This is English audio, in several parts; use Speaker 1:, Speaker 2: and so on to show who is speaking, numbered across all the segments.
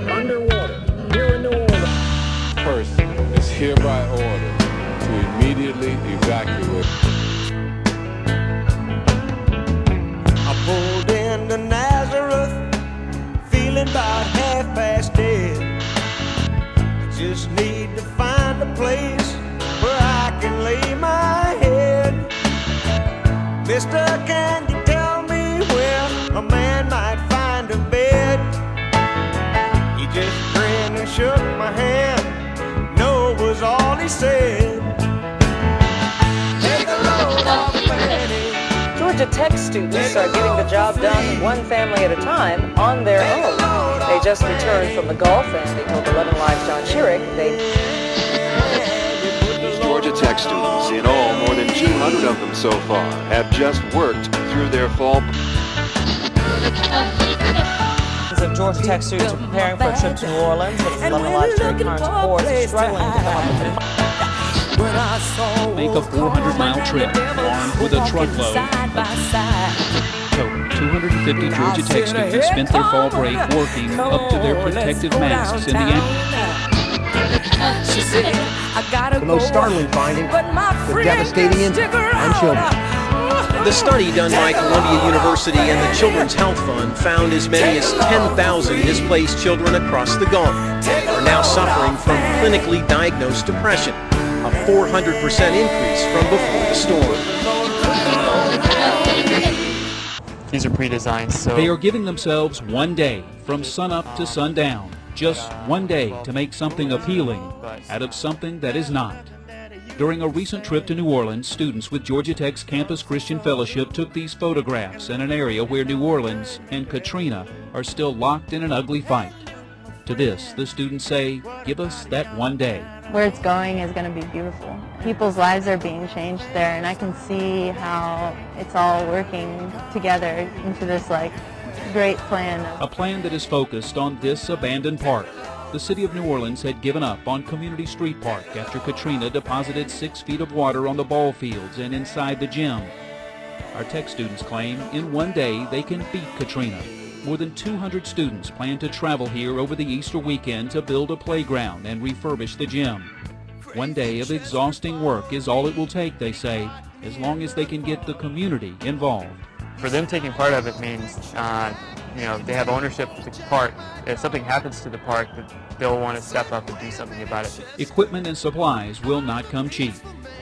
Speaker 1: Underwater, here in New Orleans.
Speaker 2: Person is hereby ordered to immediately evacuate.
Speaker 3: I pulled into Nazareth, feeling about half past dead. I just need to find a place where I can lay my head. Mister, can you tell me where a man might find a bed? He just grinned and shook my hand. No was all he said. Take a load off Fanny.
Speaker 4: Georgia Tech students are getting the job done one family at a time on their own. They just returned from the Gulf, and they told 11 Live's John Chiric
Speaker 5: These Georgia Tech students, in all more than 200 of them so far, have just worked through their fall.
Speaker 4: of Georgia Tech students are preparing for a trip to New Orleans. It's 11 Live's Jerry Carnes reports, struggling to come up with the
Speaker 6: Make a 400-mile trip armed with a truckload. Total 250 Georgia Tech students spent their fall break working up to their protective masks in the air.
Speaker 7: The most startling finding, the devastating impact on children.
Speaker 8: The study done by Columbia University and the Children's Health Fund found as many as 10,000 displaced children across the Gulf are now suffering from clinically diagnosed depression, a 400% increase from before the storm.
Speaker 9: These are pre-designed, so
Speaker 6: They are giving themselves one day from sunup to sundown. Just one day to make something appealing out of something that is not. During a recent trip to New Orleans, students with Georgia Tech's Campus Christian Fellowship took these photographs in an area where New Orleans and Katrina are still locked in an ugly fight. To this, the students say, give us that one day.
Speaker 10: Where it's going is going to be beautiful. People's lives are being changed there, and I can see how it's all working together into this great plan.
Speaker 6: A plan that is focused on this abandoned park. The city of New Orleans had given up on Community Street Park after Katrina deposited 6 feet of water on the ball fields and inside the gym. Our tech students claim in one day they can beat Katrina. More than 200 students plan to travel here over the Easter weekend to build a playground and refurbish the gym. One day of exhausting work is all it will take, they say, as long as they can get the community involved.
Speaker 9: for them taking part of it means, they have ownership of the park. If something happens to the park, they'll want to step up and do something about it.
Speaker 6: Equipment and supplies will not come cheap.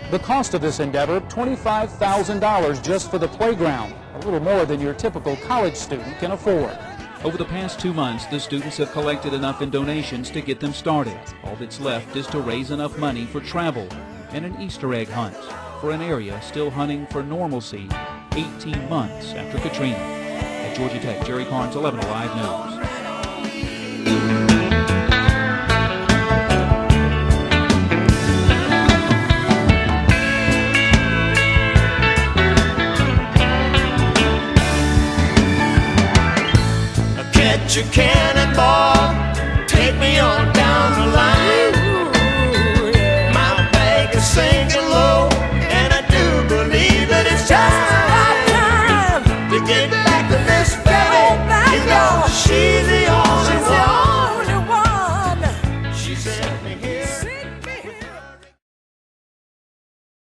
Speaker 11: The cost of this endeavor, $25,000 just for the playground, a little more than your typical college student can afford.
Speaker 6: Over the past 2 months, the students have collected enough in donations to get them started. All that's left is to raise enough money for travel and an Easter egg hunt for an area still hunting for normalcy 18 months after Katrina. At Georgia Tech, Jerry Carnes, 11 Alive News.
Speaker 3: You can